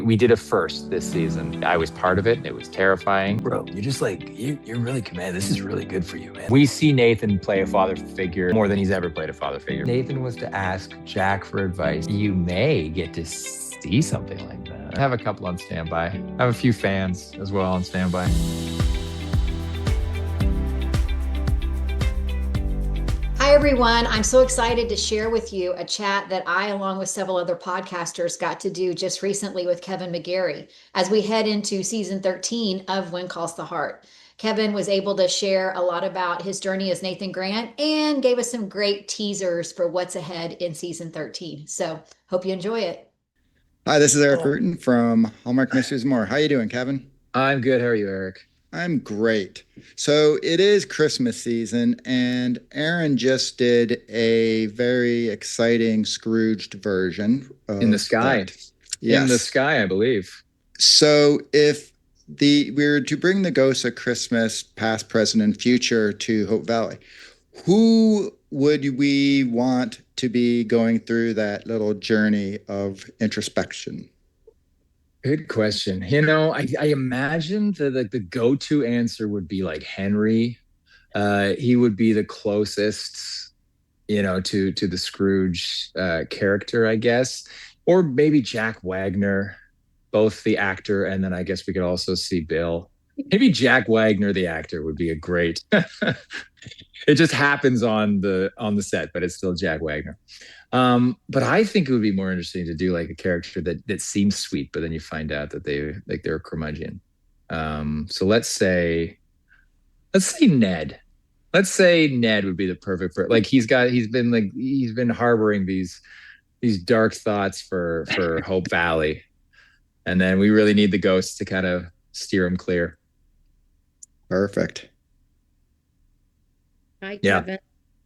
We did a first this season. I was part of it. It was terrifying. Bro, you're just like, you're really commanded. This is really good for you, man. We see Nathan play a father figure more than he's ever played a father figure. Nathan was to ask Jack for advice. You may get to see something like that. I have a couple on standby. I have a few fans as well on standby. Hi, everyone. I'm so excited to share with you a chat that I, along with several other podcasters, got to do just recently with Kevin McGarry as we head into season 13 of When Calls the Heart. Kevin was able to share a lot about his journey as Nathan Grant and gave us some great teasers for what's ahead in season 13. So hope you enjoy it. Hi, this is Eric Rutan from Hallmark Mysteries and More. How you doing, Kevin? I'm good. How are you, Eric? I'm great. So it is Christmas season, and Aaron just did a very exciting Scrooged version of In the Sky. Yes. In the Sky, I believe. So if we were to bring the ghosts of Christmas, past, present, and future to Hope Valley, who would we want to be going through that little journey of introspection? Good question. I imagine that the go-to answer would be like Henry. He would be the closest, to the Scrooge character, I guess. Or maybe Jack Wagner, both the actor, and then I guess we could also see Bill. Maybe Jack Wagner, the actor, would be a great. It just happens on the set, but it's still Jack Wagner. But I think it would be more interesting to do like a character that seems sweet, but then you find out that they're a curmudgeon. So let's say Ned. Let's say Ned would be the perfect like he's been harboring these dark thoughts for Hope Valley, and then we really need the ghosts to kind of steer him clear. Perfect. Hi, Kevin. Yeah.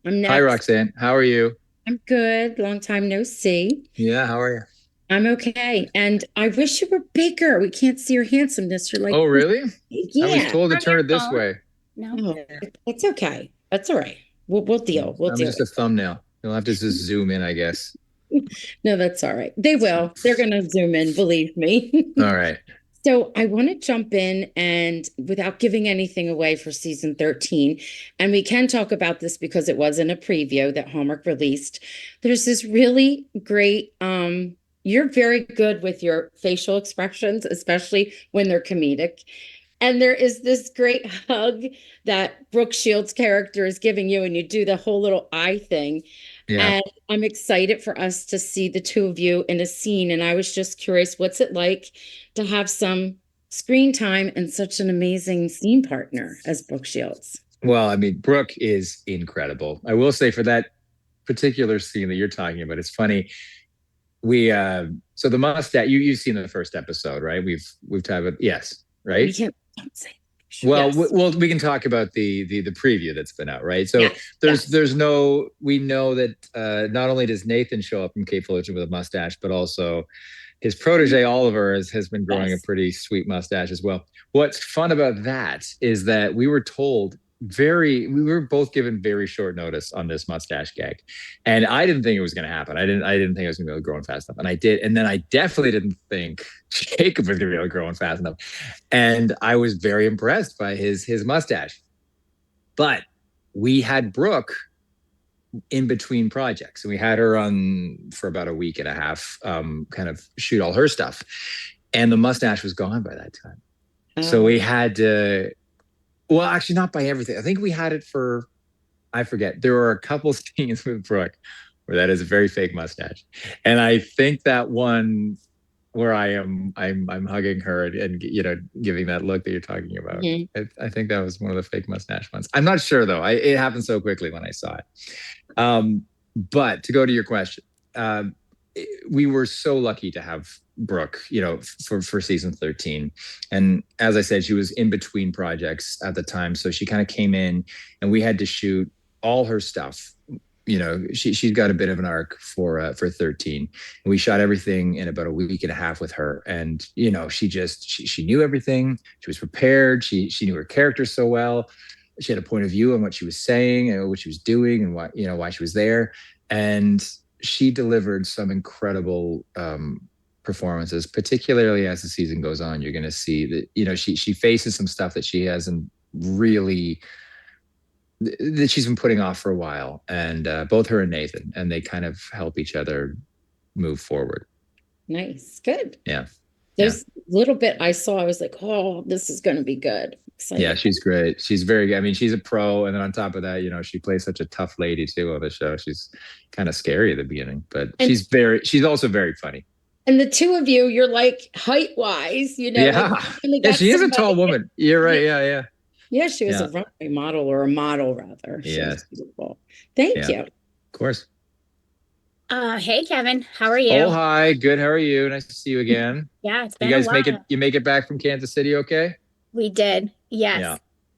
I'm next. Hi, Roxanne. How are you? I'm good. Long time no see. Yeah, how are you? I'm okay. And I wish you were bigger. We can't see your handsomeness. You're like, oh, really? Yeah. I was told to turn it this way. No, it's okay. That's all right. We'll deal. I'm just a thumbnail. You'll have to just zoom in, I guess. No, that's all right. They will. They're going to zoom in, believe me. All right. So I want to jump in and without giving anything away for season 13, and we can talk about this because it was in a preview that Hallmark released. There's this really great, you're very good with your facial expressions, especially when they're comedic. And there is this great hug that Brooke Shields' character is giving you, and you do the whole little eye thing. Yeah. And I'm excited for us to see the two of you in a scene. And I was just curious, what's it like to have some screen time and such an amazing scene partner as Brooke Shields? Well, I mean, Brooke is incredible. I will say for that particular scene that you're talking about, it's funny. So the mustache, you've seen the first episode, right? We've talked about, yes, right? We can't say. Well, yes. we can talk about the preview that's been out, right? So yes. We know that not only does Nathan show up from Cape Fullerton with a mustache, but also his protege Oliver has been growing a pretty sweet mustache as well. What's fun about that is that we were told we were both given very short notice on this mustache gag, and I didn't think it was going to happen. I didn't think I was going to be able to grow fast enough, and I did. And then I definitely didn't think Jacob was going to be able to grow fast enough, and I was very impressed by his mustache. But we had Brooke in between projects, and we had her on for about a week and a half, kind of shoot all her stuff, and the mustache was gone by that time. So we had to. Well, actually, not by everything. I think we had it for, I forget. There were a couple scenes with Brooke where that is a very fake mustache, and I think that one where I'm hugging her and giving that look that you're talking about. Mm-hmm. I think that was one of the fake mustache ones. I'm not sure though. It happened so quickly when I saw it. But to go to your question, we were so lucky to have Brooke, for season 13. And as I said, she was in between projects at the time. So she kind of came in and we had to shoot all her stuff. She's got a bit of an arc for 13. And we shot everything in about a week and a half with her. And, she knew everything. She was prepared. She knew her character so well. She had a point of view on what she was saying and what she was doing and why she was there. And she delivered some incredible performances, particularly as the season goes on. You're going to see that, you know, she faces some stuff that she hasn't really, that she's been putting off for a while. And both her and Nathan, and they kind of help each other move forward. Nice. Good. Yeah. There's a little bit I saw, I was like, oh, this is going to be good. Excited. Yeah, she's great. She's very good. I mean, she's a pro. And then on top of that, you know, she plays such a tough lady too on the show. She's kind of scary at the beginning, but she's also very funny. And the two of you, you're like height wise, you know. Yeah. Like, Yeah, she is a tall woman. You're right. Yeah. Yeah, she was a runway model, or a model rather. She was beautiful. Thank you. Of course. Hey Kevin, how are you? Oh, hi. Good. How are you? Nice to see you again. Yeah, it's been You guys a while. make it back from Kansas City, okay? We did. Yes. Yeah.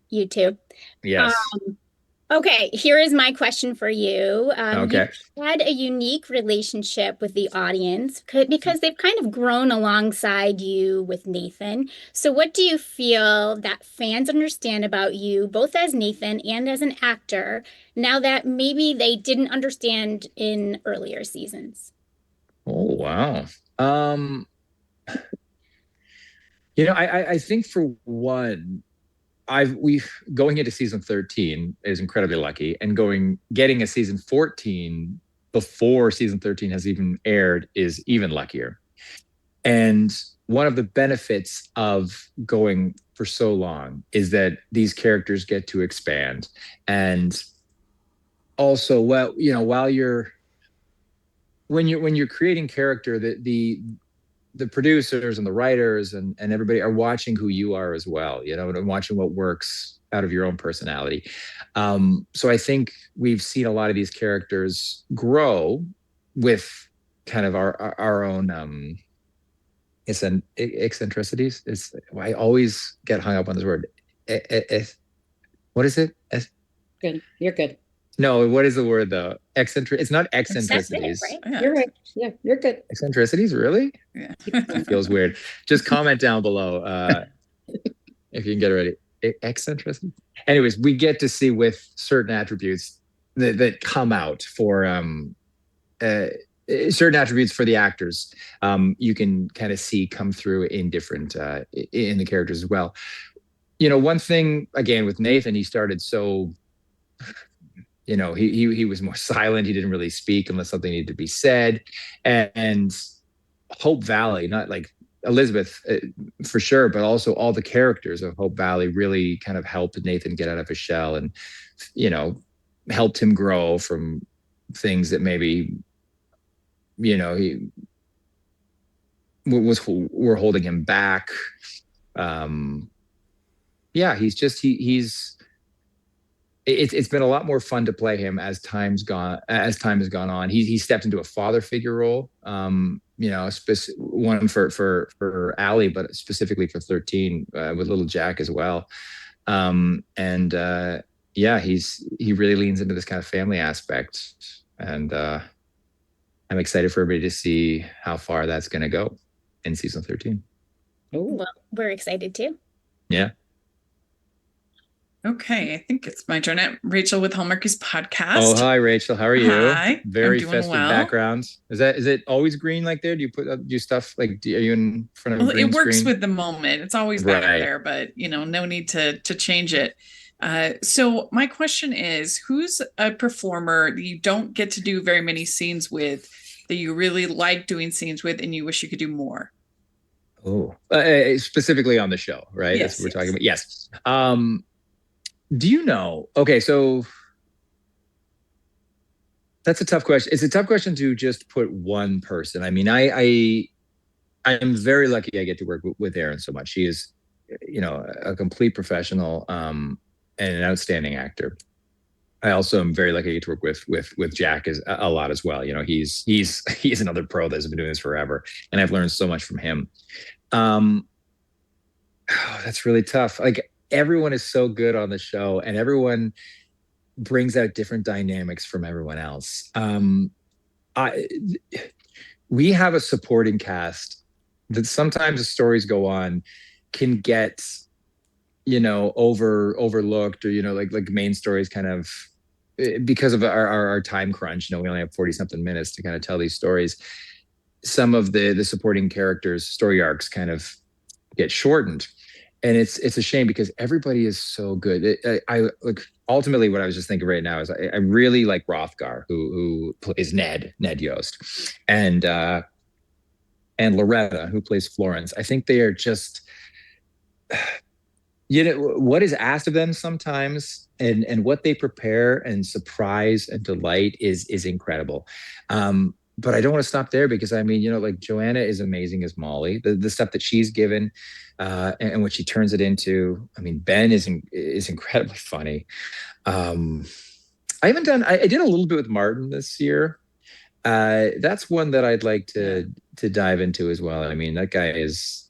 You too. Yes. Okay, here is my question for you. Okay. You had a unique relationship with the audience because they've kind of grown alongside you with Nathan. So what do you feel that fans understand about you, both as Nathan and as an actor, now that maybe they didn't understand in earlier seasons? Oh, wow. You know, I think for one, we've going into season 13 is incredibly lucky, and getting a season 14 before season 13 has even aired is even luckier. And one of the benefits of going for so long is that these characters get to expand. And also, well, you know, when you're creating character, the producers and the writers and everybody are watching who you are as well, you know, and watching what works out of your own personality. So I think we've seen a lot of these characters grow with kind of our own eccentricities. I always get hung up on this word. What is it? Good. You're good. No, what is the word though? Eccentric. It's not eccentricities. Right? Yeah. You're right. Yeah, you're good. Eccentricities, really? Yeah. It feels weird. Just comment down below if you can get it ready. Eccentricity. Anyways, we get to see with certain attributes that come out for certain attributes for the actors. You can kind of see come through in different in the characters as well. You know, one thing again with Nathan, he started so. You know, he was more silent. He didn't really speak unless something needed to be said. And Hope Valley, not like Elizabeth for sure, but also all the characters of Hope Valley really kind of helped Nathan get out of his shell, and, you know, helped him grow from things that maybe, you know, he were holding him back. Yeah, it's been a lot more fun to play him as time has gone on. He stepped into a father figure role, you know, one for Allie, but specifically for 13 with little Jack as well. Yeah, he really leans into this kind of family aspect, and I'm excited for everybody to see how far that's going to go in season 13. Oh, Well, we're excited too. Yeah. Okay, I think it's my turn. Rachel with Hallmarkie's podcast. Oh, hi, Rachel. How are you? Hi. Very I'm doing festive well. background. Is it always green like there? Do you do stuff like? Are you in front of a green It works screen? with the moment. It's always back Right. there, but you know, no need to change it. So my question is, who's a performer that you don't get to do very many scenes with, that you really like doing scenes with, and you wish you could do more? Oh, specifically on the show, right? Yes, That's what we're talking yes. about. Yes. Do you know? Okay, so that's a tough question. It's a tough question to just put one person. I mean, I am very lucky I get to work with Erin so much. She is, you know, a complete professional and an outstanding actor. I also am very lucky to get to work with Jack a lot as well. You know, he's another pro that's been doing this forever, and I've learned so much from him. That's really tough. Like, everyone is so good on the show, and everyone brings out different dynamics from everyone else. We have a supporting cast that sometimes the stories go on can get, you know, overlooked, or, you know, like main stories kind of, because of our time crunch. You know, we only have 40 something minutes to kind of tell these stories. some of the supporting characters' story arcs kind of get shortened, and it's a shame because everybody is so good. I like ultimately what I was just thinking right now is I really like Rothgar, who plays Ned Yost, and Loretta, who plays Florence. I think they are just, what is asked of them sometimes, and what they prepare and surprise and delight is incredible. But I don't want to stop there because I mean, like Joanna is amazing as Molly. The stuff that she's given, and what she turns it into. I mean, Ben is incredibly funny. I haven't done. I did a little bit with Martin this year. That's one that I'd like to dive into as well. I mean, that guy is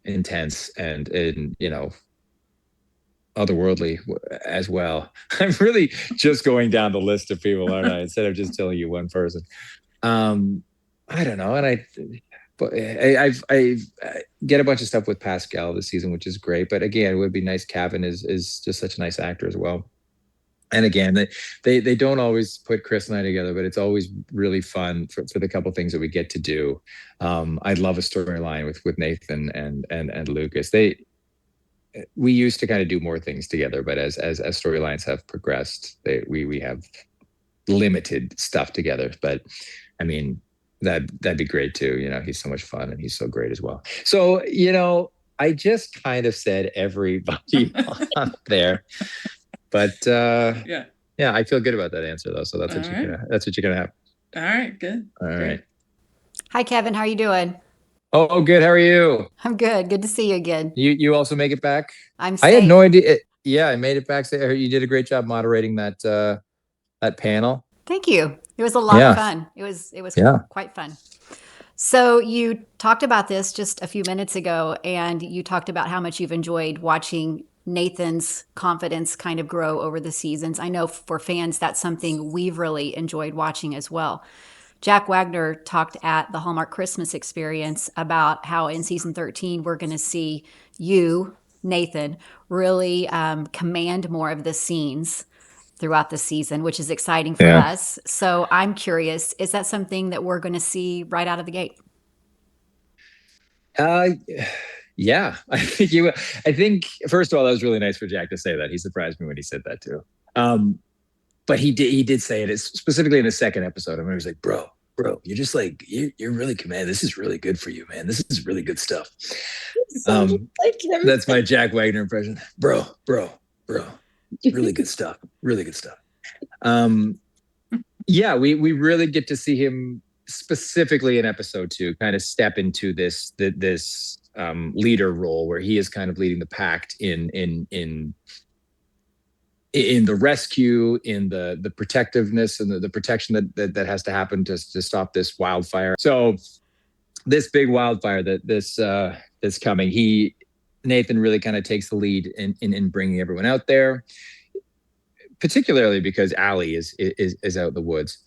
intense and otherworldly as well. I'm really just going down the list of people, aren't I? Instead of just telling you one person. I don't know, and I get a bunch of stuff with Pascal this season, which is great. But again, it would be nice. Cavan is just such a nice actor as well. And again, they don't always put Chris and I together, but it's always really fun for the couple things that we get to do. I'd love a storyline with Nathan and Lucas. We used to kind of do more things together, but as storylines have progressed, we have limited stuff together. But I mean, that'd be great too. He's so much fun and he's so great as well. So I just kind of said everybody on there. But yeah, I feel good about that answer though. So that's what you're gonna have. All right, good. All right. Hi, Kevin. How are you doing? Oh, good. How are you? I'm good. Good to see you again. You also make it back? I'm I had safe. no idea. Yeah, I made it back. You did a great job moderating that panel. Thank you. It was a lot of fun. It was quite fun. So you talked about this just a few minutes ago, and you talked about how much you've enjoyed watching Nathan's confidence kind of grow over the seasons. I know for fans, that's something we've really enjoyed watching as well. Jack Wagner talked at the Hallmark Christmas Experience about how in season 13, we're going to see you, Nathan, really command more of the scenes throughout the season, which is exciting for us. So I'm curious, is that something that we're going to see right out of the gate? Yeah, I think first of all, that was really nice for Jack to say that. He surprised me when he said that too. But he did say it specifically in the second episode. I mean, he was like, bro, you're just like, you're really command. This is really good for you, man. This is really good stuff. That's my Jack Wagner impression. Bro, really good stuff. Really good stuff. Yeah, we really get to see him specifically in episode 2 kind of step into this leader role where he is kind of leading the pact in the rescue, in the protectiveness and the protection that has to happen to stop this wildfire. So this big wildfire that's coming, Nathan really kind of takes the lead in bringing everyone out there, particularly because Allie is out in the woods.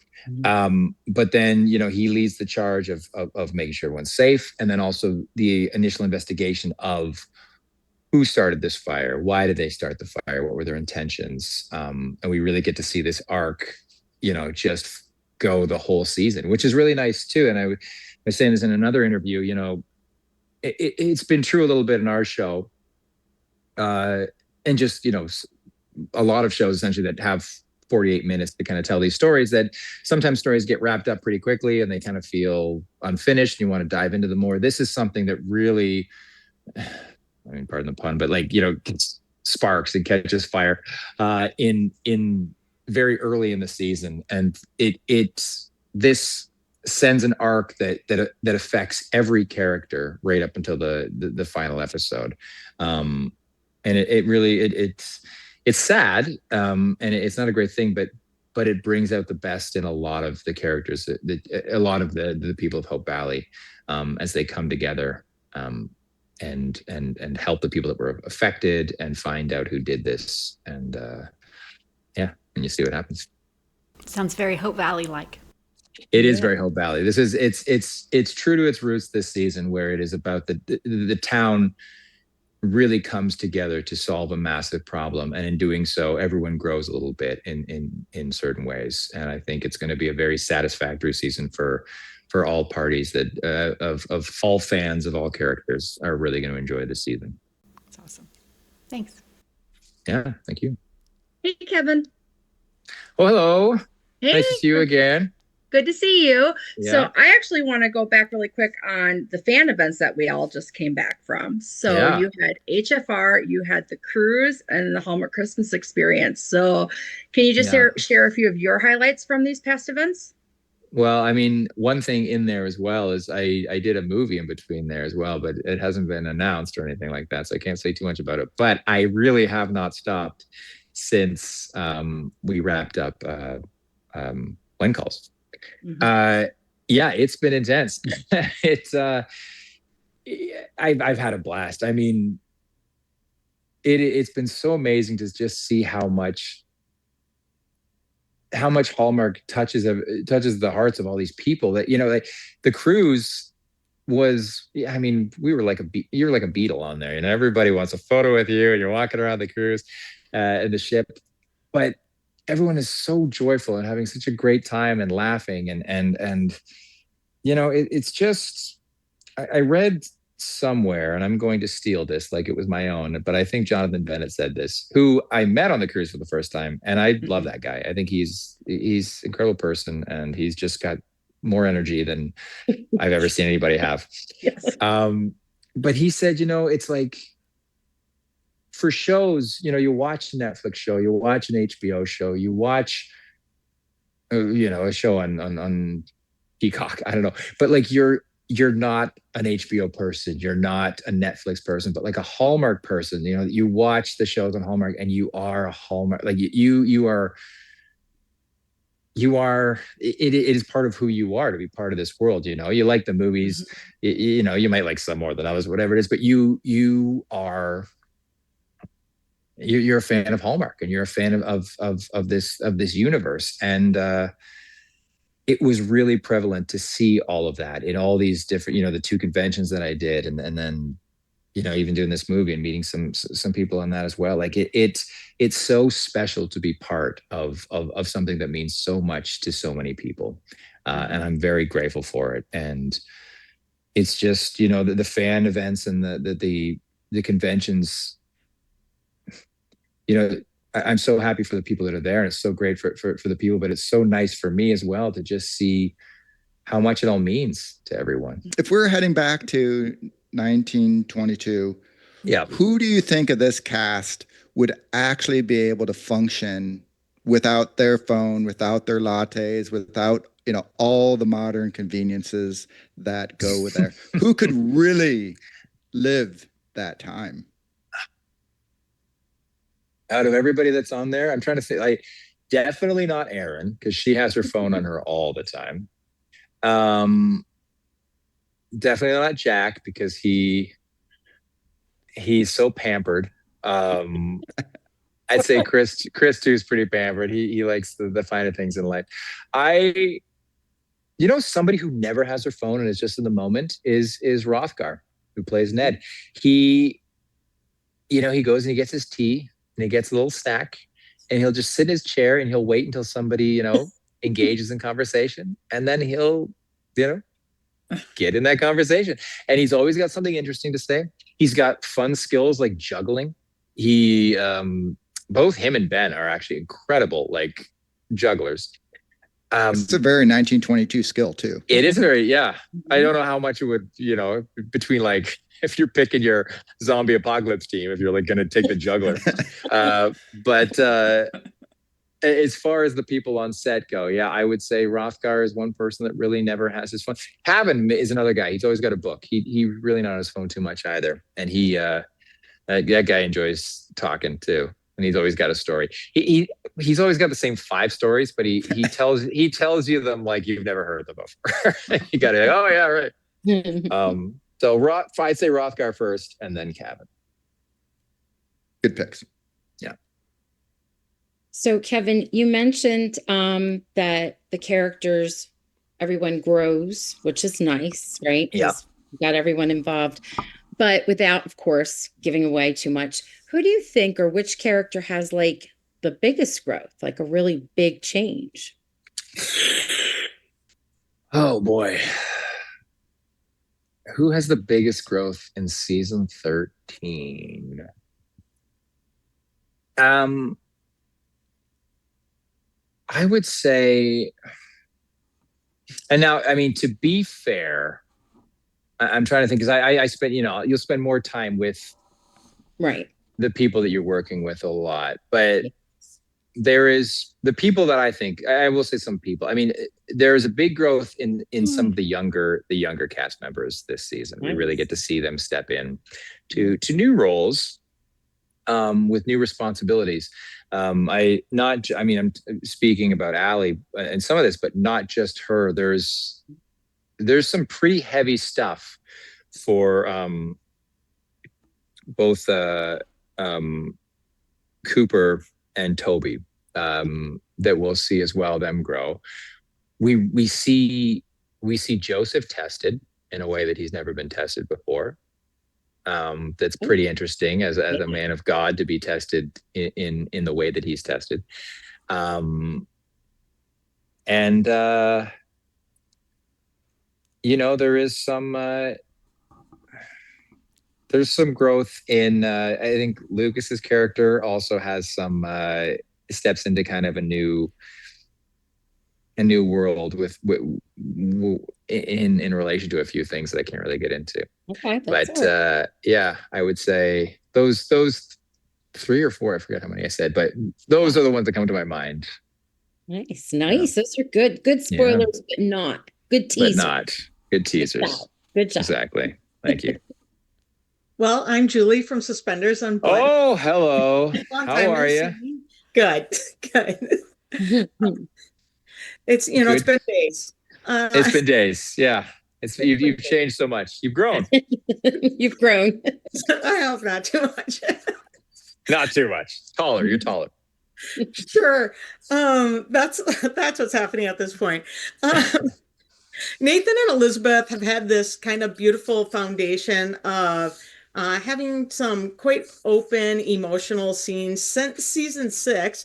But then, he leads the charge of making sure everyone's safe. And then also the initial investigation of who started this fire, why did they start the fire, what were their intentions, and we really get to see this arc, just go the whole season, which is really nice too. And I was saying this in another interview, it's been true a little bit in our show, and just a lot of shows essentially that have 48 minutes to kind of tell these stories, that sometimes stories get wrapped up pretty quickly and they kind of feel unfinished. You want to dive into them more. This is something that really, I mean, pardon the pun, but sparks and catches fire in very early in the season, and this sends an arc that affects every character right up until the final episode, and it really it's sad, and it's not a great thing, but it brings out the best in a lot of the characters, a lot of the people of Hope Valley, as they come together. And help the people that were affected and find out who did this. And and you see what happens. Sounds very Hope Valley like. It is very Hope Valley. It's true to its roots this season, where it is about the town really comes together to solve a massive problem, and in doing so, everyone grows a little bit in certain ways. And I think it's going to be a very satisfactory season for for all parties that of all fans of all characters are really going to enjoy this season. That's awesome. Thanks. Yeah, thank you. Hey, Kevin. Well, hello. Hey, Nice to see you again. good to see you. Yeah. So I actually want to go back really quick on the fan events that we all just came back from. So Yeah. you had HFR, you had the cruise, and the Hallmark Christmas experience. So can you just share a few of your highlights from these past events? Well, I mean, one thing in there as well is I did a movie in between there as well, but it hasn't been announced or anything like that, so I can't say too much about it. But I really have not stopped since we wrapped up When Calls. Yeah, it's been intense. It's I've had a blast. I mean, it's been so amazing to just see how much Hallmark touches the hearts of all these people. That, you know, like the cruise was, I mean, you're like a beetle on there, and everybody wants a photo with you, and you're walking around the cruise in the ship, but everyone is so joyful and having such a great time and laughing, and you know, it's just, I read somewhere, and I'm going to steal this like it was my own, but I think Jonathan Bennett said this, who I met on the cruise for the first time, and I love that guy. I think he's an incredible person, and he's just got more energy than I've ever seen anybody have. Yes. But he said, you know, it's like for shows, you know, you watch a Netflix show, you watch an HBO show, you watch, you know, a show on Peacock, I don't know, but like you're not an HBO person, you're not a Netflix person, but like a Hallmark person, you know, you watch the shows on Hallmark and you are a Hallmark, like you are, it is part of who you are to be part of this world. You know, you like the movies, you know, you might like some more than others, whatever it is, but you're a fan of Hallmark, and you're a fan of this universe. And it was really prevalent to see all of that in all these different, you know, the 2 conventions that I did, and then, you know, even doing this movie and meeting some people on that as well. Like it's so special to be part of something that means so much to so many people, and I'm very grateful for it. And it's just, you know, the fan events and the conventions, you know, I'm so happy for the people that are there, and it's so great for the people, but it's so nice for me as well to just see how much it all means to everyone. If we're heading back to 1922, Yeah. who do you think of this cast would actually be able to function without their phone, without their lattes, without, you know, all the modern conveniences that go with there? Who could really live that time? Out of everybody that's on there, I'm trying to say, like, definitely not Erin, because she has her phone on her all the time. Definitely not Jack, because he's so pampered. I'd say Chris too is pretty pampered. He likes the finer things in life. You know, somebody who never has her phone and is just in the moment is Rothgar, who plays Ned. He, you know, he goes and he gets his tea and he gets a little snack, and he'll just sit in his chair and he'll wait until somebody, you know, engages in conversation, and then he'll, you know, get in that conversation. And he's always got something interesting to say. He's got fun skills like juggling. He, both him and Ben are actually incredible, like, jugglers. It's a very 1922 skill too. It is very, yeah. I don't know how much it would, you know, between, like, if you're picking your zombie apocalypse team, if you're like going to take the juggler. But as far as the people on set go, yeah, I would say Rothgar is one person that really never has his phone. Cavan is another guy. He's always got a book. He really not on his phone too much either. And that guy enjoys talking too. And he's always got a story. He's always got the same 5 stories, but he tells you them like you've never heard them before. You got to, like, oh yeah, right. So I'd say Rothgar first, and then Cavan. Good picks. Yeah. So Kevin, you mentioned that the characters, everyone grows, which is nice, right? Yeah. You got everyone involved, but without, of course, giving away too much. Who do you think, or which character has like the biggest growth, like a really big change? Oh boy. Who has the biggest growth in season 13? I would say, and now, I mean, to be fair, I'm trying to think because I spend, you'll spend more time with Right. the people that you're working with a lot, but there is the people that I think, I will say some people. I mean, there is a big growth in some of the younger cast members this season. We really get to see them step in to new roles with new responsibilities. I'm speaking about Allie and some of this, but not just her. There's some pretty heavy stuff for both Cooper and Toby that we'll see as well them grow. We see Joseph tested in a way that he's never been tested before. That's pretty interesting as a man of God to be tested in the way that he's tested. There is there's some growth in I think Lucas's character also has some steps into kind of a new world in relation to a few things that I can't really get into. Okay. But yeah, I would say those 3 or 4, I forget how many I said, but those are the ones that come to my mind. Nice. Those are good spoilers, but not good teasers. But not good teasers. Good job. Exactly. Thank you. Well, I'm Julie from Suspenders on Blood. Oh, hello. How are you? Good. It's it's been days. It's been days. Yeah. You've changed so much. You've grown. You've grown. I hope not too much. Not too much. Taller. You're taller. Sure. That's what's happening at this point. Nathan and Elizabeth have had this kind of beautiful foundation of having some quite open emotional scenes since season 6.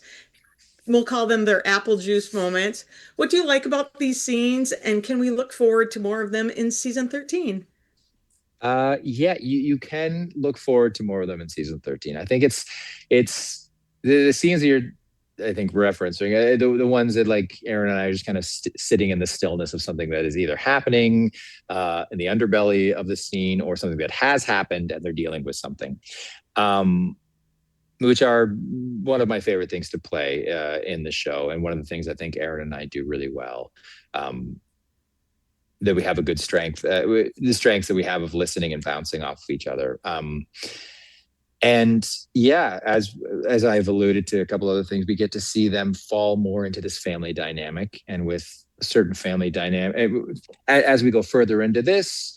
We'll call them their apple juice moments. What do you like about these scenes, and can we look forward to more of them in season 13? Yeah, you can look forward to more of them in season 13. I think it's the scenes that you're, I think, referencing, the ones that like Aaron and I are just kind of sitting in the stillness of something that is either happening in the underbelly of the scene or something that has happened and they're dealing with something. Which are one of my favorite things to play in the show. And one of the things I think Aaron and I do really well, that we have a good strength, the strengths that we have of listening and bouncing off of each other. And yeah, as I've alluded to a couple other things, we get to see them fall more into this family dynamic, and with a certain family dynamic, as we go further into this,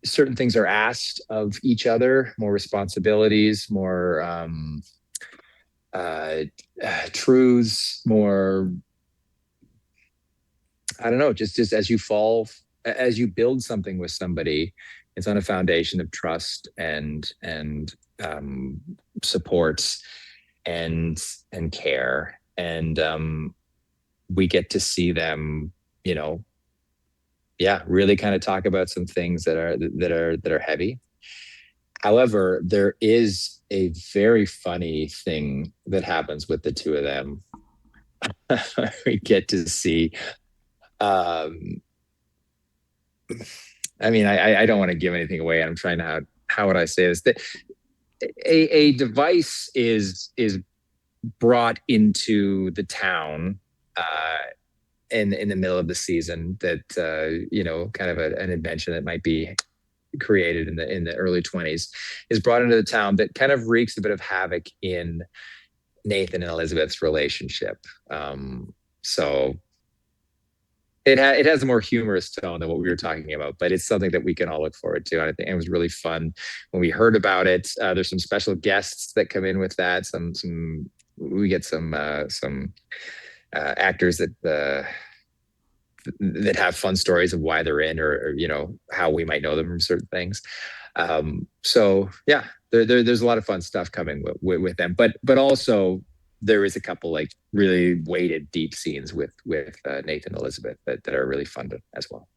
certain things are asked of each other, more responsibilities, more truths, more, I don't know, just as you build something with somebody, it's on a foundation of trust and supports and care. And we get to see them, really kind of talk about some things that are heavy. However, there is a very funny thing that happens with the two of them. We get to see, I don't want to give anything away. I'm trying to, how would I say this? That a device is brought into the town in the middle of the season that kind of an invention that might be created in the early 20s is brought into the town that kind of wreaks a bit of havoc in Nathan and Elizabeth's relationship. So it has a more humorous tone than what we were talking about, but it's something that we can all look forward to. And I think it was really fun when we heard about it. There's some special guests that come in with that. We get some actors that have fun stories of why they're in, or how we might know them from certain things. So yeah, there's a lot of fun stuff coming with them, but also there is a couple like really weighted, deep scenes with Nathan and Elizabeth that are really fun as well.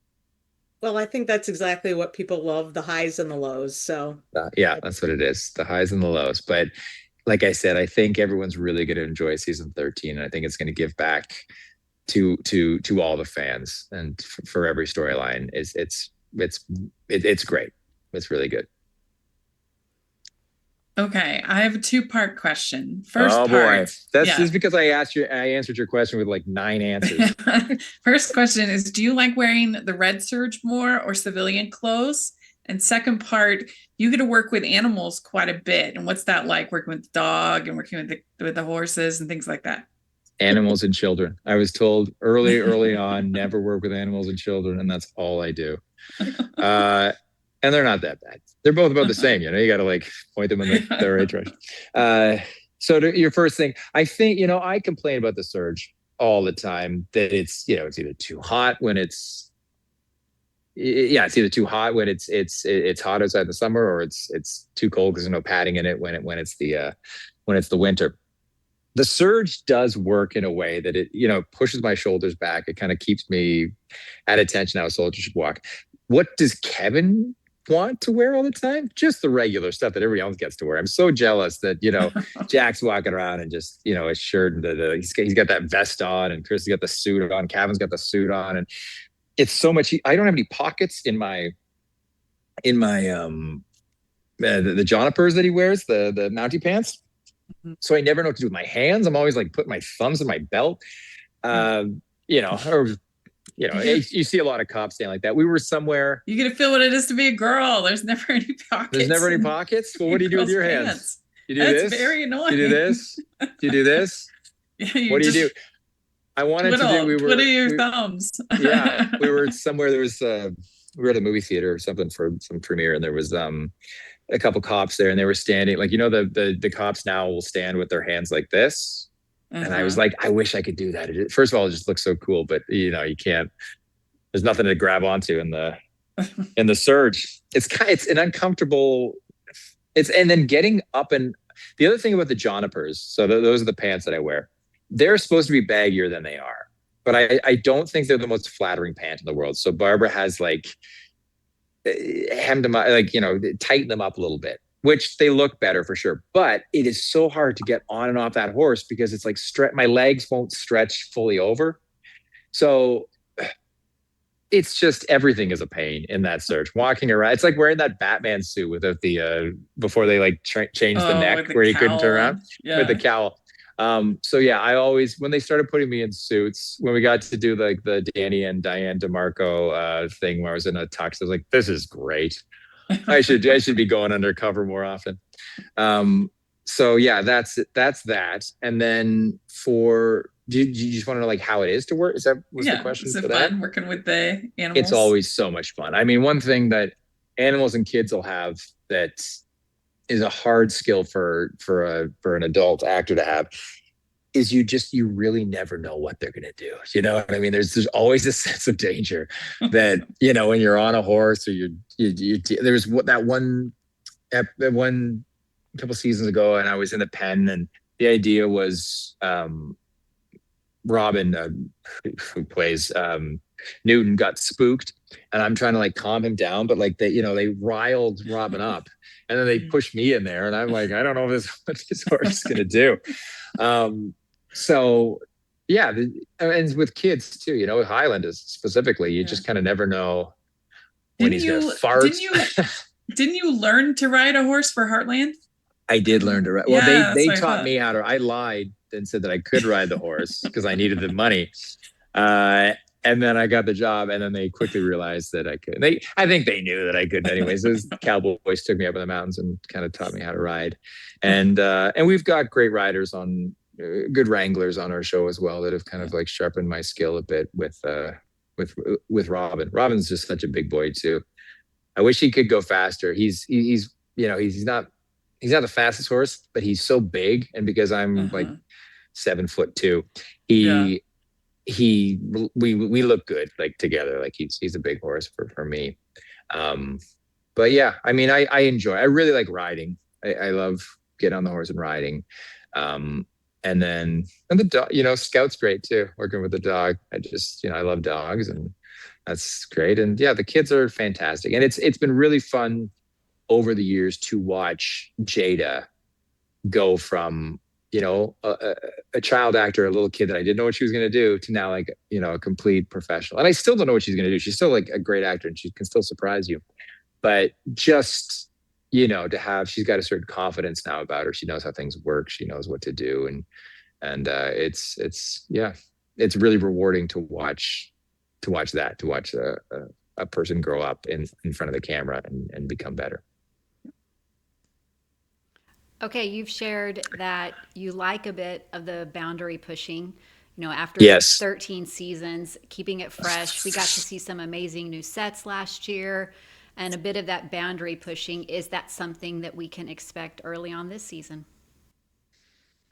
Well, I think that's exactly what people love, the highs and the lows. So Yeah, that's what it is, the highs and the lows. But like I said, I think everyone's really going to enjoy season 13, and I think it's going to give back to all the fans, and for every storyline. It's great. It's really good. Okay, I have a two-part question. First oh part, boy, that's just because I answered your question with like 9 answers. First question is, do you like wearing the red serge more or civilian clothes? And second part, you get to work with animals quite a bit, and what's that like, working with the dog and working with the horses and things like that? Animals and children. I was told early on, never work with animals and children, and that's all I do. And they're not that bad. They're both about the same. You got to like point them in the right direction. So your first thing, I think, I complain about the serge all the time, that it's, it's either too hot when it's either too hot when it's hot outside in the summer, or it's too cold because there's no padding in it when it's the winter. The serge does work in a way that it, pushes my shoulders back. It kind of keeps me at attention how a soldier should walk. What does Kevin want to wear all the time? Just the regular stuff that everybody else gets to wear. I'm so jealous that, Jack's walking around and just, his shirt, and he's got that vest on, and Chris has got the suit on, Kevin's got the suit on, and it's so much. I don't have any pockets in my the jonipers that he wears, the mountie pants. So I never know what to do with my hands. I'm always like putting my thumbs in my belt. You see a lot of cops staying like that. We were somewhere. You get to feel what it is to be a girl. There's never any pockets. There's never any pockets. Well, what do you do with your hands? You do this. That's very annoying. You do this. You do this. What do you do? I wanted to do. Twiddle your thumbs. Yeah, we were somewhere. There was we were at a movie theater or something for some premiere, and there was a couple cops there, and they were standing like, the cops now will stand with their hands like this. And I was like, I wish I could do that. First of all, it just looks so cool, but you can't. There's nothing to grab onto in the serge. It's an uncomfortable. And then getting up, and the other thing about the jonipers. So those are the pants that I wear. They're supposed to be baggier than they are, but I don't think they're the most flattering pant in the world. So Barbara has like hemmed them up, like tighten them up a little bit, which they look better for sure. But it is so hard to get on and off that horse because it's like my legs won't stretch fully over. So it's just, everything is a pain in that serge. Walking around, it's like wearing that Batman suit without the before they like change the neck where you couldn't turn around with the cowl. So yeah, I always, when they started putting me in suits, when we got to do like the Danny and Diane DeMarco thing where I was in a tux, I was like, this is great. I should be going undercover more often. So yeah, that's that. And then do you just want to know like how it is to work? Was the question for that? Fun working with the animals? It's always so much fun. I mean, one thing that animals and kids will have that is a hard skill for an adult actor to have is you really never know what they're going to do. You know what I mean? There's always a sense of danger that, when you're on a horse, or there's that one couple seasons ago, and I was in the pen, and the idea was Robin, who plays Newton, got spooked, and I'm trying to like calm him down, but like they riled Robin up, and then they pushed me in there, and I'm like, I don't know what this horse is going to do. So yeah, and with kids too, with Highlanders specifically, you just kind of never know when he's going to fart. Didn't you learn to ride a horse for Heartland? I did learn to ride. Well, they taught me how to. I lied and said that I could ride the horse because I needed the money. And then I got the job, and then they quickly realized that I could. I think they knew that I couldn't anyways. Those cowboys took me up in the mountains and kind of taught me how to ride. And we've got great riders on, good wranglers on our show as well that have kind of like sharpened my skill a bit with Robin. Robin's just such a big boy too. I wish he could go faster. He's not the fastest horse, but he's so big, and because I'm like 7'2", we look good like together. Like he's a big horse for me. But yeah, I mean, I really like riding. I love getting on the horse and riding. And the dog, Scout's great too, working with the dog. I love dogs, and that's great. And yeah, the kids are fantastic. And it's been really fun over the years to watch Jada go from, a child actor, a little kid that I didn't know what she was going to do, to now like, a complete professional. And I still don't know what she's going to do. She's still like a great actor, and she can still surprise you. But just, she's got a certain confidence now about her. She knows how things work. She knows what to do. And it's really rewarding to watch a person grow up in front of the camera and become better. Okay, you've shared that you like a bit of the boundary pushing, after Yes. 13 seasons, keeping it fresh. We got to see some amazing new sets last year and a bit of that boundary pushing. Is that something that we can expect early on this season?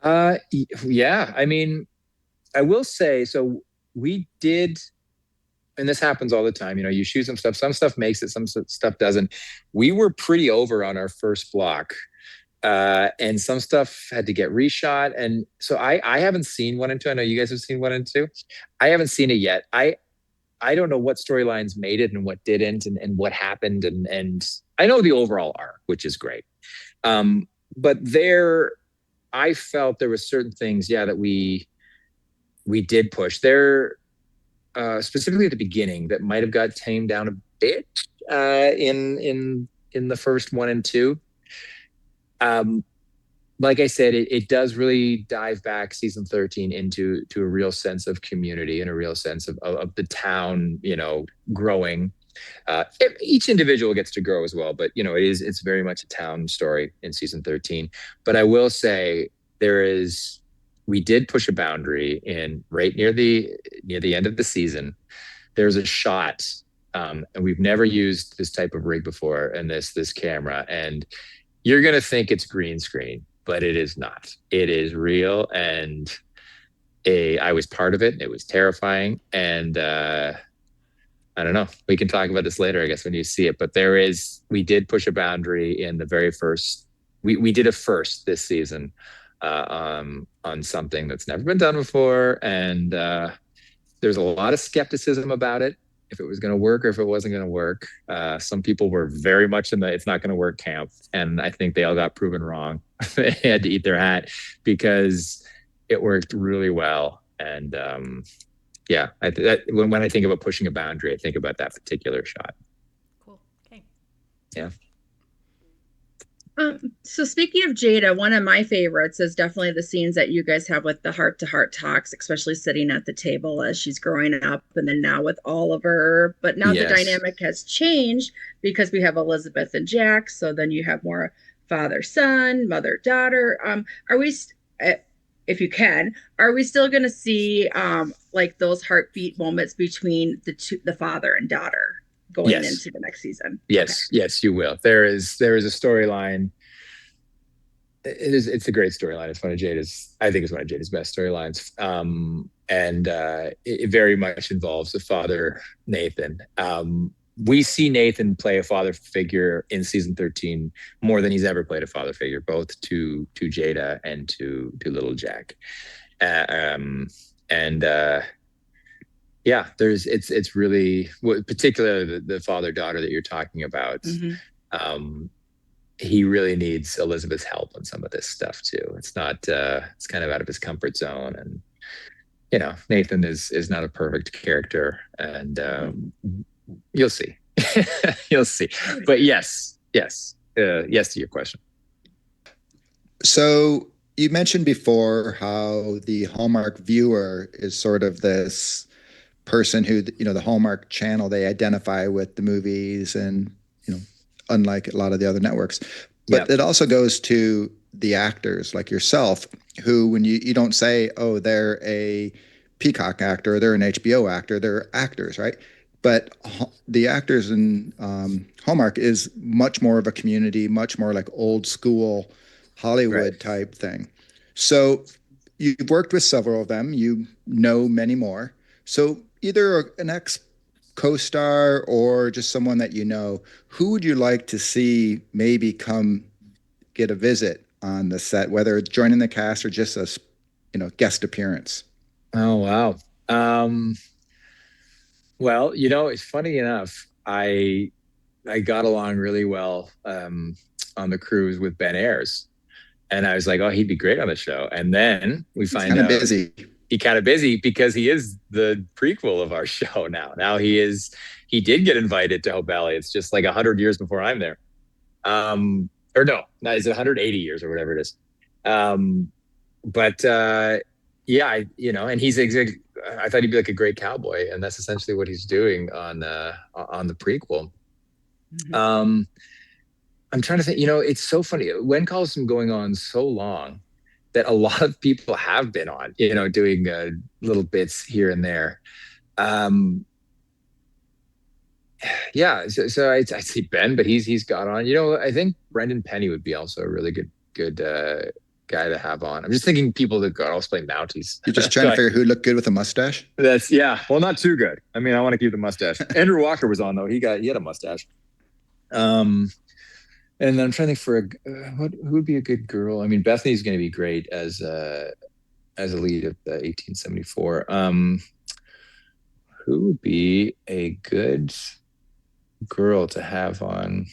Yeah. I mean, I will say, so we did, and this happens all the time, you shoot some stuff makes it, some stuff doesn't. We were pretty over on our first block. And some stuff had to get reshot. And so I haven't seen 1 and 2. I know you guys have seen 1 and 2. I haven't seen it yet. I don't know what storylines made it and what didn't, and what happened. And I know the overall arc, which is great. But I felt there were certain things, that we did push there, specifically at the beginning, that might have got tamed down a bit, in the first 1 and 2. Like I said, it does really dive back season 13 into a real sense of community and a real sense of the town, growing. Each individual gets to grow as well, but it's very much a town story in season 13. But I will say we did push a boundary in right near the end of the season. There's a shot, and we've never used this type of rig before, and this camera, and you're going to think it's green screen, but it is not. It is real. And I was part of it. It was terrifying. And I don't know. We can talk about this later, I guess, when you see it. But we did push a boundary in the very first, we did a first this season on something that's never been done before. And there's a lot of skepticism about it, if it was going to work or if it wasn't going to work. Some people were very much in the it's not going to work camp. And I think they all got proven wrong. They had to eat their hat because it worked really well. And when I think about pushing a boundary, I think about that particular shot. Cool. Okay. Yeah. So speaking of Jada, one of my favorites is definitely the scenes that you guys have with the heart-to-heart talks, especially sitting at the table as she's growing up, and then now with Oliver. But now the dynamic has changed because we have Elizabeth and Jack. So then you have more father-son, mother-daughter. Are we, if you can, are we still going to see like those heartbeat moments between the father and daughter going into the next season? Yes, okay. Yes, you will. There is a storyline. It's a great storyline. I think it's one of Jada's best storylines. And it very much involves the father, Nathan. We see Nathan play a father figure in season 13 more than he's ever played a father figure, both to Jada and to little Jack. Yeah, it's really, particularly the father-daughter that you're talking about. Mm-hmm. He really needs Elizabeth's help on some of this stuff too. It's not, it's kind of out of his comfort zone, and Nathan is not a perfect character, and you'll see, you'll see. But yes to your question. So you mentioned before how the Hallmark viewer is sort of this person who, the Hallmark channel, they identify with the movies, and unlike a lot of the other networks. But it also goes to the actors like yourself, who, when you don't say, oh, they're a Peacock actor, they're an HBO actor, they're actors, right? But the actors in Hallmark is much more of a community, much more like old school Hollywood type thing. So you've worked with several of them, you know many more. So either an ex co-star or just someone that who would you like to see maybe come get a visit on the set, whether it's joining the cast or just a guest appearance? Oh, wow. Well, it's funny enough. I got along really well on the cruise with Ben Ayers. And I was like, oh, he'd be great on the show. And then we find Kind of out busy. he kind of busy because he is the prequel of our show now. Now he did get invited to Hope Valley. It's just like 100 years before I'm there. Or no, is it 180 years or whatever it is? But yeah, and I thought he'd be like a great cowboy, and that's essentially what he's doing on the prequel. Mm-hmm. I'm trying to think, it's so funny. When Call's been going on so long that a lot of people have been on, doing little bits here and there. Yeah, so I'd say Ben, but he's got on. I think Brendan Penny would be also a really good guy to have on. I'm just thinking people that got also play Mounties. You're just trying to figure who looked good with a mustache? Well, not too good. I mean, I want to keep the mustache. Andrew Walker was on though. He had a mustache. And I'm trying to think for who would be a good girl. I mean, Bethany's going to be great as a lead of the 1874. Who would be a good girl to have on?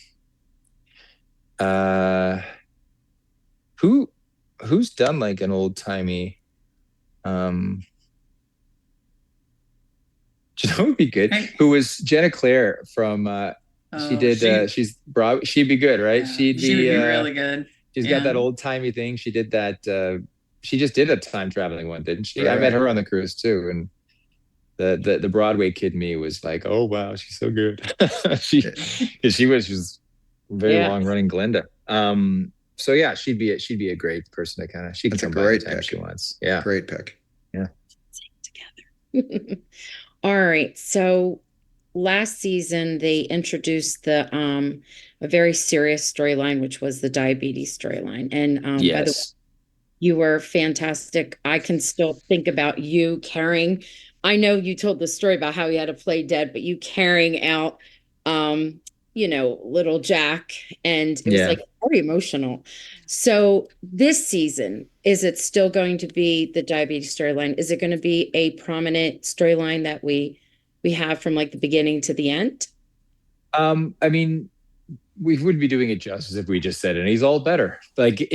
Who's done like an old timey? Do you know who would be good? Who was Jenna Claire from? She did. She's broad. She'd be good, right? Yeah, she'd be really good. She's got that old timey thing. She did that. She just did a time traveling one, didn't she? Right. I met her on the cruise too, and the Broadway kid me was like, oh wow, she's so good. she was very long running Glinda. So yeah, she'd be a great person to kind of. She can come by anytime she wants. Yeah, great pick. Yeah. Together. All right, so last season they introduced a very serious storyline, which was the diabetes storyline. And yes. By the way, you were fantastic. I can still think about you carrying. I know you told the story about how you had to play dead, but you carrying out little Jack, and it was like very emotional. So this season, is it still going to be the diabetes storyline? Is it going to be a prominent storyline that we have from like the beginning to the end? I mean, we wouldn't be doing it justice if we just said it. And he's all better. Like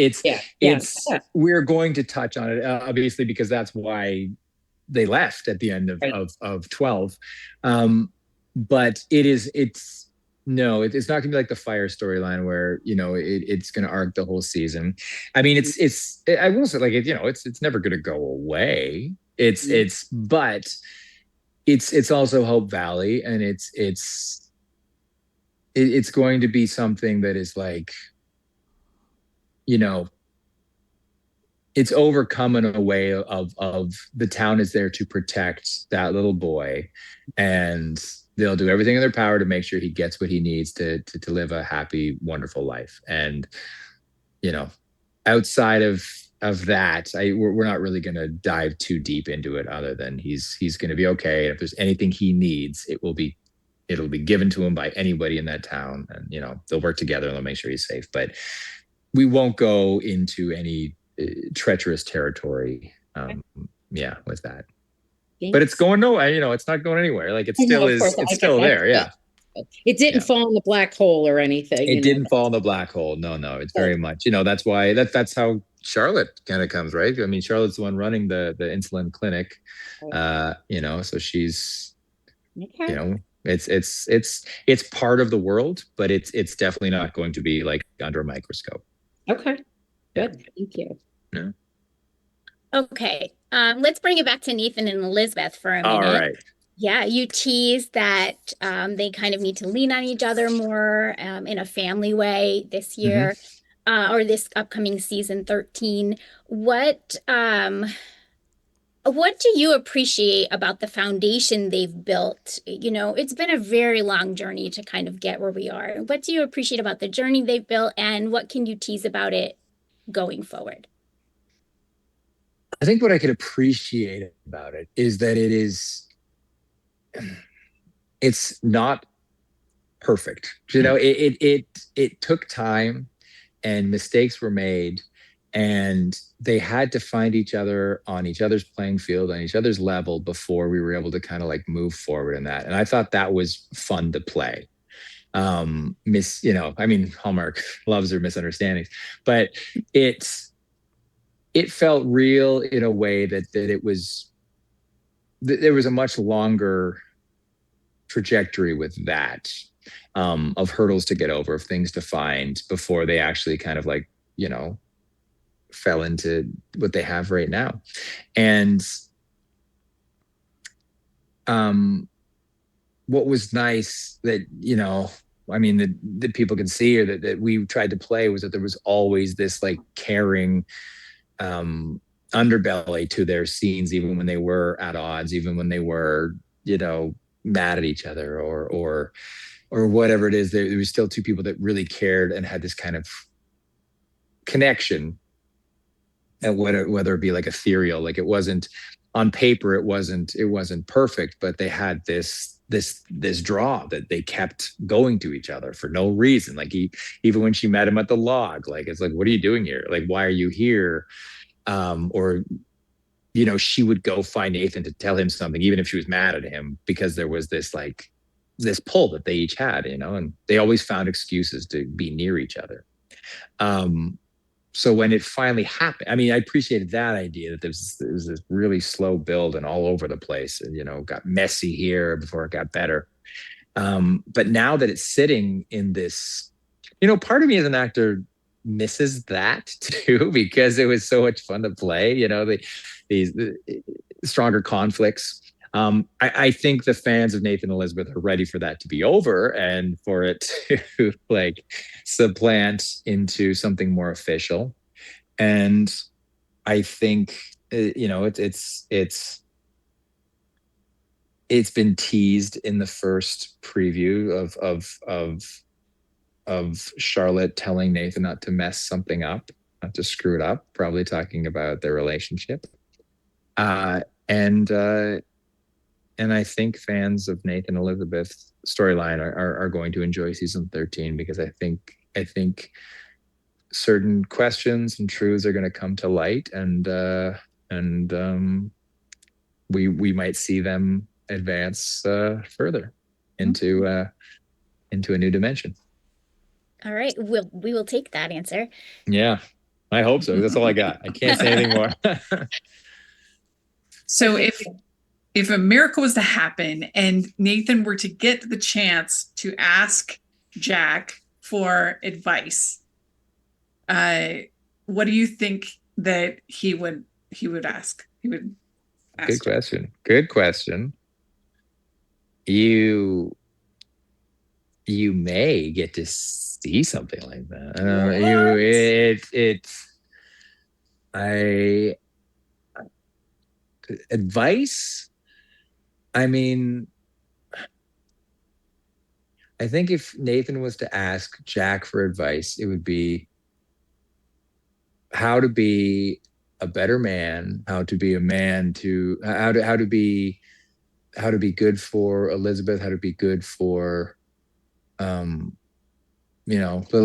we're going to touch on it, obviously, because that's why they left at the end of 12. But it's not going to be like the Fire storyline where, it's going to arc the whole season. I mean, I will say, like, it's never going to go away. But it's also Hope Valley, and it's going to be something that is like, it's overcome in a way of the town is there to protect that little boy, and they'll do everything in their power to make sure he gets what he needs to live a happy, wonderful life. And, outside of that, we're not really going to dive too deep into it, other than he's going to be okay. And if there's anything he needs, it'll be given to him by anybody in that town, and they'll work together and they'll make sure he's safe. But we won't go into any treacherous territory with that. Thanks. But it's going nowhere. It's not going anywhere. Like it's still there. Yeah. It didn't fall in the black hole or anything. It didn't fall in the black hole. No. It's very much, that's why that's how Charlotte kind of comes, right? I mean, Charlotte's the one running the insulin clinic. So she's, it's part of the world, but it's definitely not going to be like under a microscope. Okay. Good. Thank you. Yeah. Okay. Let's bring it back to Nathan and Elizabeth for a minute. All right. Yeah, you teased that they kind of need to lean on each other more in a family way this year, or this upcoming season 13. What do you appreciate about the foundation they've built? It's been a very long journey to kind of get where we are. What do you appreciate about the journey they've built, and what can you tease about it going forward? I think what I could appreciate about it is that it's not perfect. It took time, and mistakes were made, And they had to find each other on each other's playing field, on each other's level, before we were able to kind of like move forward in that. And I thought that was fun to play. Hallmark loves their misunderstandings, but it felt real in a way that there was a much longer trajectory with that, of hurdles to get over, of things to find before they actually kind of like, fell into what they have right now. And what was nice that, that people can see, or that we tried to play, was that there was always this like caring underbelly to their scenes, even when they were at odds, even when they were, mad at each other or whatever it is. There was still two people that really cared and had this kind of connection. And whether it be like ethereal, like it wasn't on paper, it wasn't perfect, but they had this draw that they kept going to each other for no reason. Like even when she met him at the log, like, it's like, what are you doing here? Like, why are you here? She would go find Nathan to tell him something, even if she was mad at him, because there was this pull that they each had, and they always found excuses to be near each other. So when it finally happened, I appreciated that idea, that there was this really slow build and all over the place, and, got messy here before it got better. But now that it's sitting in this, part of me as an actor misses that too, because it was so much fun to play, these stronger conflicts. I think the fans of Nathan and Elizabeth are ready for that to be over and for it to like supplant into something more official. And I think, it's been teased in the first preview of Charlotte telling Nathan not to mess something up, not to screw it up, probably talking about their relationship. And I think fans of Nathan and Elizabeth's storyline are going to enjoy season 13, because I think certain questions and truths are going to come to light, and we might see them advance further into a new dimension. All right, we will take that answer. Yeah, I hope so. That's all I got. I can't say anything more. So if a miracle was to happen and Nathan were to get the chance to ask Jack for advice, what do you think that he would ask? He would ask. Good question. You may get to see something like that. Advice. I think if Nathan was to ask Jack for advice, it would be how to be a better man, how to be a man, how to be good for Elizabeth, how to be good for little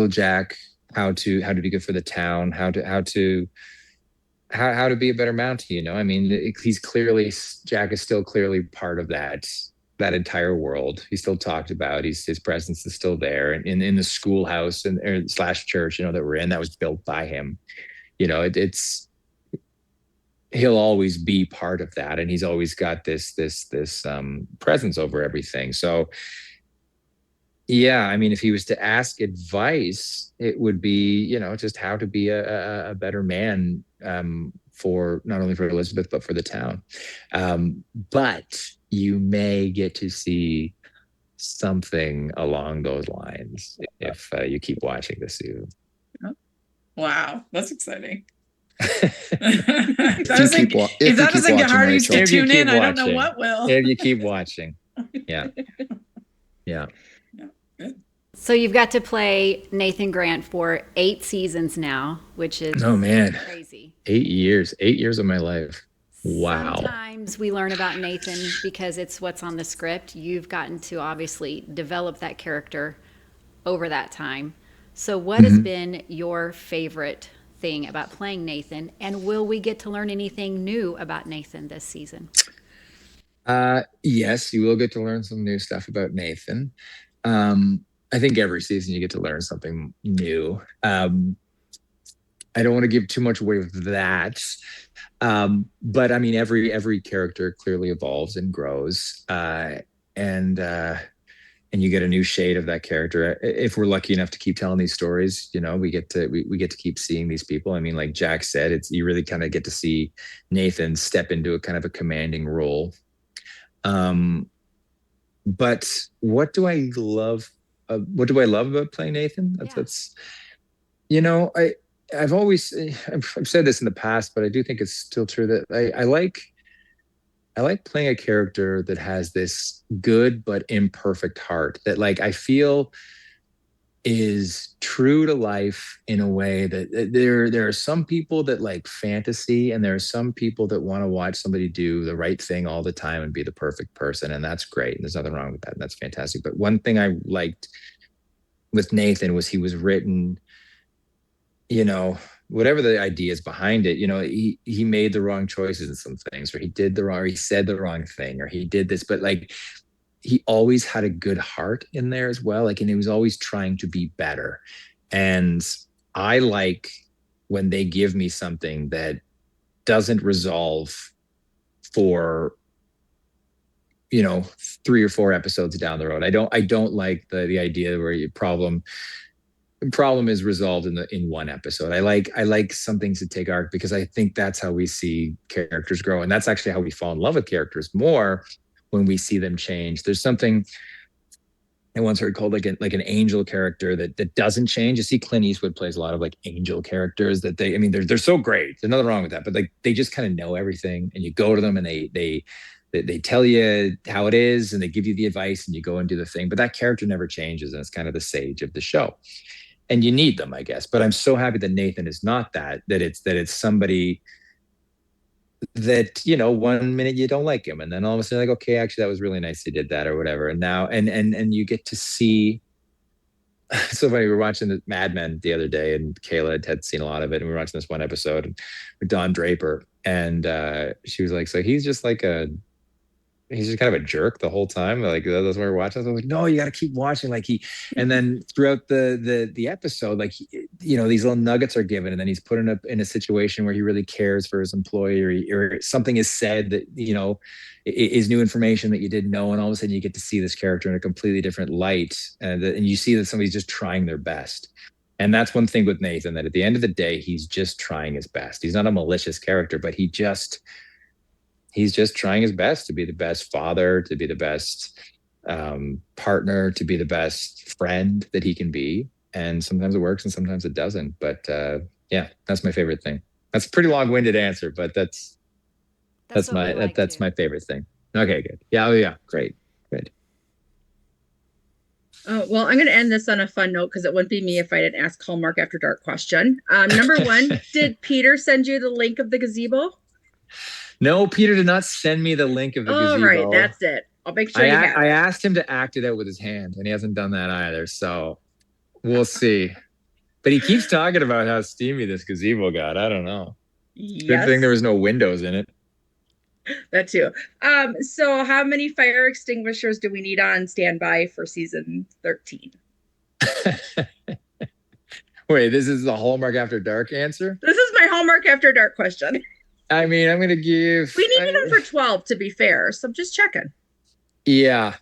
Jack, how to be good for the town, how to be a better Mountie. Jack is still clearly part of that entire world. He's still talked about. His presence is still there, and in the schoolhouse and slash church, that we're in, that was built by him. He'll always be part of that, and he's always got this presence over everything. So yeah, if he was to ask advice, it would be, just how to be a better man, for not only for Elizabeth, but for the town. But you may get to see something along those lines if you keep watching this season. Wow, that's exciting. If that doesn't get Hearties to tune in, I don't know what will. If you keep watching. Yeah. Yeah. So you've got to play Nathan Grant for 8 seasons now, which is crazy. 8 years. 8 years of my life. Wow. Sometimes we learn about Nathan because it's what's on the script. You've gotten to obviously develop that character over that time. So what has been your favorite thing about playing Nathan? And will we get to learn anything new about Nathan this season? Yes, you will get to learn some new stuff about Nathan. I think every season you get to learn something new. I don't want to give too much away with that. But I mean, every character clearly evolves and grows. And you get a new shade of that character. If we're lucky enough to keep telling these stories, we get to keep seeing these people. I mean, like Jack said, you really kind of get to see Nathan step into a kind of a commanding role. But what do I love? What do I love about playing Nathan? That's I've said this in the past, but I do think it's still true that I like playing a character that has this good but imperfect heart that I feel is true to life in a way that there are some people that like fantasy, and there are some people that want to watch somebody do the right thing all the time and be the perfect person, and that's great. And there's nothing wrong with that. And that's fantastic. But one thing I liked with Nathan was he was written, whatever the ideas behind it, he made the wrong choices in some things, or he said the wrong thing, or he did this, but he always had a good heart in there as well. And he was always trying to be better. And I like when they give me something that doesn't resolve for, 3 or 4 episodes down the road. I don't like the idea where your problem is resolved in one episode. I like some things to take arc, because I think that's how we see characters grow. And that's actually how we fall in love with characters more, when we see them change. There's something I once heard called like an angel character that doesn't change. You see Clint Eastwood plays a lot of angel characters that they're so great. There's nothing wrong with that, but they just kind of know everything, and you go to them and they tell you how it is, and they give you the advice, and you go and do the thing. But that character never changes, and it's kind of the sage of the show. And you need them, I guess. But I'm so happy that Nathan is not that it's somebody that, 1 minute you don't like him, and then all of a sudden okay, actually that was really nice he did that, or whatever. And now and you get to see. So funny, we were watching the Mad Men the other day, and Kayla had seen a lot of it, and we were watching this one episode with Don Draper, and she was like, so he's just kind of a jerk the whole time. That's what we were watching. I was like, no, you got to keep watching. And then throughout the episode, these little nuggets are given, and then he's put in a situation where he really cares for his employee, or something is said that, is new information that you didn't know. And all of a sudden you get to see this character in a completely different light. And you see that somebody's just trying their best. And that's one thing with Nathan, that at the end of the day, he's just trying his best. He's not a malicious character, but he's just trying his best to be the best father, to be the best partner, to be the best friend that he can be. And sometimes it works and sometimes it doesn't. But that's my favorite thing. That's a pretty long-winded answer, but that's my favorite thing. Okay, good. Yeah, great. Good. Well, I'm going to end this on a fun note, because it wouldn't be me if I didn't ask Hallmark After Dark question. Number 1, did Peter send you the link of the gazebo? No, Peter did not send me the link of the gazebo. All right, that's it. I'll make sure you have it. I asked him to act it out with his hand, and he hasn't done that either. So we'll see. But he keeps talking about how steamy this gazebo got. I don't know. Yes. Good thing there was no windows in it. That too. So how many fire extinguishers do we need on standby for season 13? Wait, this is the Hallmark After Dark answer? This is my Hallmark After Dark question. I mean, I'm going to give... We needed them for 12, to be fair, so I'm just checking. Yeah.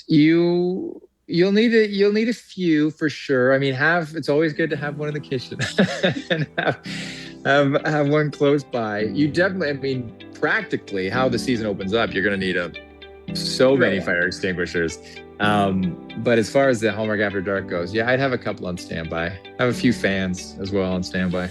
You'll need a few for sure. I mean, it's always good to have one in the kitchen and have one close by. You definitely, I mean, practically how the season opens up, you're going to need so many fire extinguishers. But as far as the Hallmark After Dark goes, yeah, I'd have a couple on standby. I have a few fans as well on standby.